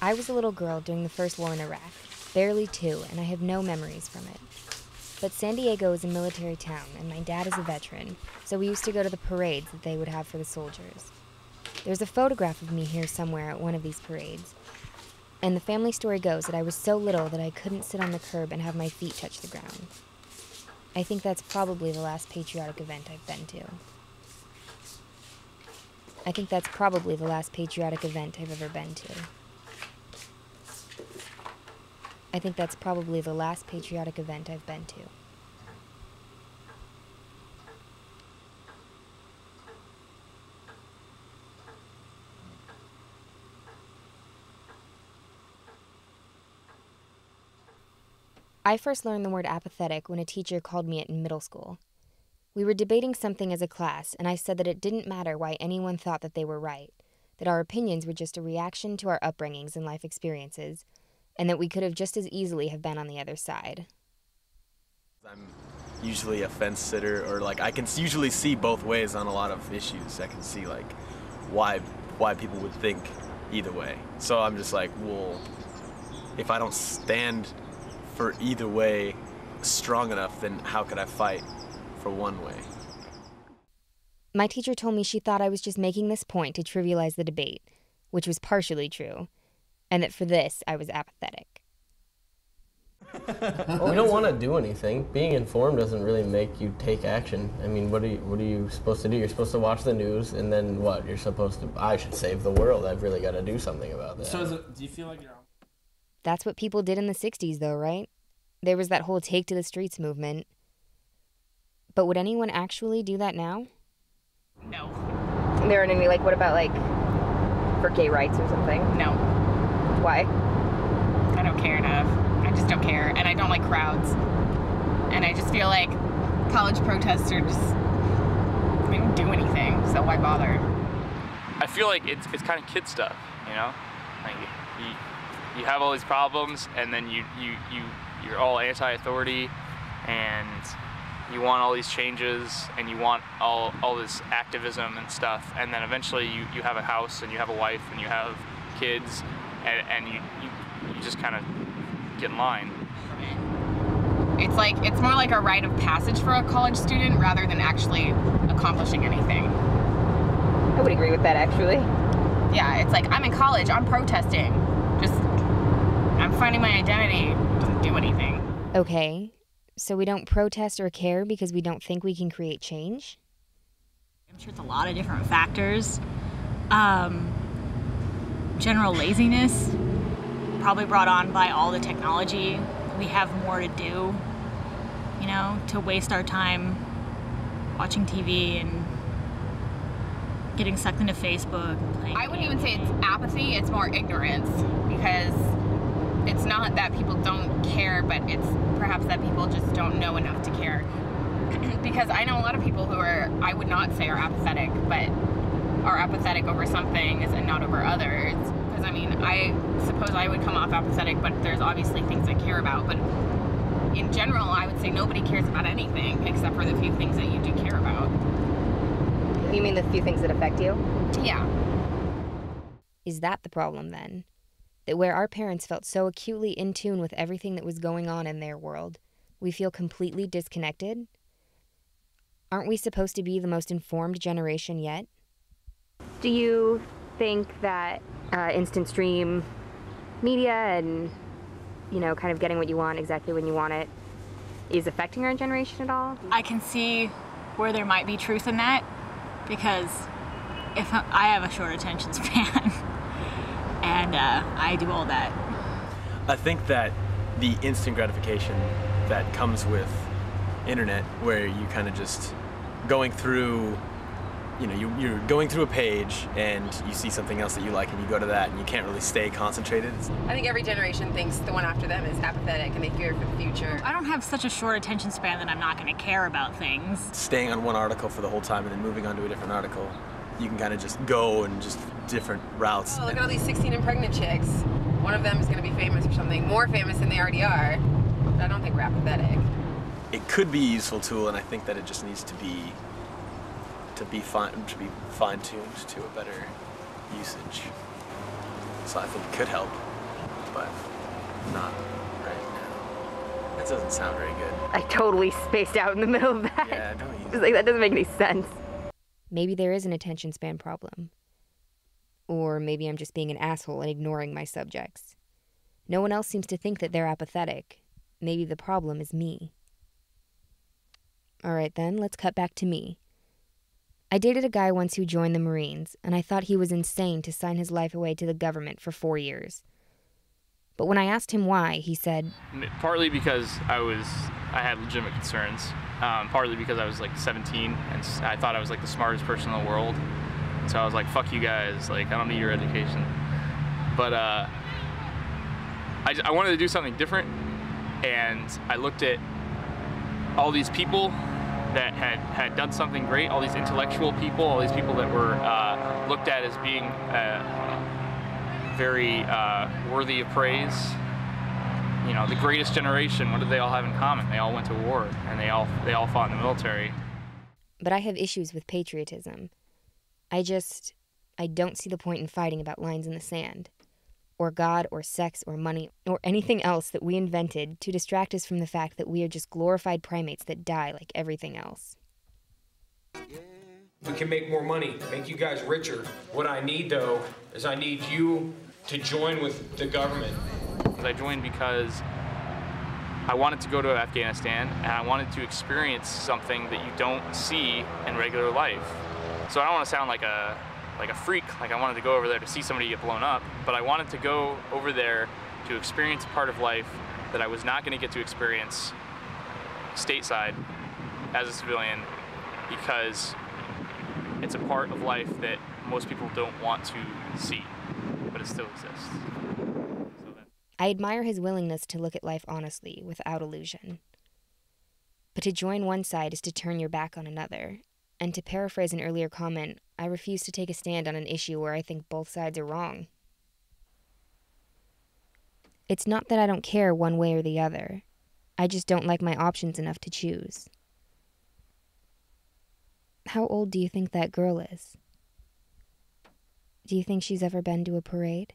I was a little girl during the first war in Iraq, barely 2, and I have no memories from it. But San Diego is a military town, and my dad is a veteran, so we used to go to the parades that they would have for the soldiers. There's a photograph of me here somewhere at one of these parades. And the family story goes that I was so little that I couldn't sit on the curb and have my feet touch the ground. I think that's probably the last patriotic event I've been to. I think that's probably the last patriotic event I've ever been to. I think that's probably the last patriotic event I've been to. I first learned the word apathetic when a teacher called me it in middle school. We were debating something as a class, and I said that it didn't matter why anyone thought that they were right, that our opinions were just a reaction to our upbringings and life experiences, and that we could have just as easily have been on the other side. I'm usually a fence sitter, or I can usually see both ways on a lot of issues. I can see why people would think either way. So I'm just like, well, if I don't stand for either way strong enough, then how could I fight for one way? My teacher told me she thought I was just making this point to trivialize the debate, which was partially true, and that for this, I was apathetic. Well, we don't want to do anything. Being informed doesn't really make you take action. I mean, what are you supposed to do? You're supposed to watch the news, and then what? You're supposed to, I should save the world. I've really got to do something about that. So do you feel like you're on? That's what people did in the 60s, though, right? There was that whole take to the streets movement. But would anyone actually do that now? No. There aren't any, what about, for gay rights or something? No. Why? I don't care enough. I just don't care, and I don't like crowds. And I just feel like college protests are just, they don't do anything, so why bother? I feel like it's kind of kid stuff, you know? Like you have all these problems, and then you're all anti-authority, and you want all these changes, and you want all this activism and stuff, and then eventually you have a house, and you have a wife, and you have kids, and you just kind of get in line. It's more like a rite of passage for a college student rather than actually accomplishing anything. I would agree with that, actually. Yeah, it's like, I'm in college, I'm protesting. I'm finding my identity. It doesn't do anything. Okay, so we don't protest or care because we don't think we can create change? I'm sure it's a lot of different factors. General laziness, probably brought on by all the technology. We have more to do, to waste our time watching TV and getting sucked into Facebook. I wouldn't even say it's apathy, it's more ignorance, because it's not that people don't care, but it's perhaps that people just don't know enough to care. Because I know a lot of people who I would not say are apathetic, but are apathetic over some things and not over others. Because I suppose I would come off apathetic, but there's obviously things I care about. But in general, I would say nobody cares about anything except for the few things that you do care about. You mean the few things that affect you? Yeah. Is that the problem then? That where our parents felt so acutely in tune with everything that was going on in their world, we feel completely disconnected? Aren't we supposed to be the most informed generation yet? Do you think that instant stream media and, kind of getting what you want exactly when you want it is affecting our generation at all? I can see where there might be truth in that, because if I have a short attention span, and I do all that. I think that the instant gratification that comes with internet, where you kind of just going through, you're going through a page and you see something else that you like and you go to that and you can't really stay concentrated. I think every generation thinks the one after them is apathetic and they fear for the future. I don't have such a short attention span that I'm not going to care about things. Staying on one article for the whole time and then moving on to a different article, you can kind of just go and just different routes. Oh, look at all these 16 and pregnant chicks. One of them is going to be famous or something, more famous than they already are. But I don't think we're apathetic. It could be a useful tool, and I think that it just needs to be fine-tuned to a better usage. So I think it could help. but not right now. That doesn't sound very good. I totally spaced out in the middle of that. Yeah, don't use It was like, that doesn't make any sense. Maybe there is an attention span problem. Or maybe I'm just being an asshole and ignoring my subjects. No one else seems to think that they're apathetic. Maybe the problem is me. All right then, let's cut back to me. I dated a guy once who joined the Marines, and I thought he was insane to sign his life away to the government for 4 years. But when I asked him why, he said, partly because I had legitimate concerns. Partly because I was like 17 and I thought I was like the smartest person in the world. So I was like, fuck you guys, like I don't need your education. But I wanted to do something different, and I looked at all these people that had done something great, all these intellectual people, all these people that were looked at as being very worthy of praise. You know, the greatest generation, what did they all have in common? They all went to war, and they all fought in the military. but I have issues with patriotism. I don't see the point in fighting about lines in the sand, or God, or sex, or money, or anything else that we invented to distract us from the fact that we are just glorified primates that die like everything else. We can make more money, make you guys richer. What I need, though, is I need you to join with the government. I joined because I wanted to go to Afghanistan, and I wanted to experience something that you don't see in regular life. So I don't want to sound like a freak, like I wanted to go over there to see somebody get blown up, but I wanted to go over there to experience a part of life that I was not going to get to experience stateside as a civilian, because it's a part of life that most people don't want to see, but it still exists. I admire his willingness to look at life honestly, without illusion. But to join one side is to turn your back on another. And to paraphrase an earlier comment, I refuse to take a stand on an issue where I think both sides are wrong. It's not that I don't care one way or the other. I just don't like my options enough to choose. How old do you think that girl is? Do you think she's ever been to a parade?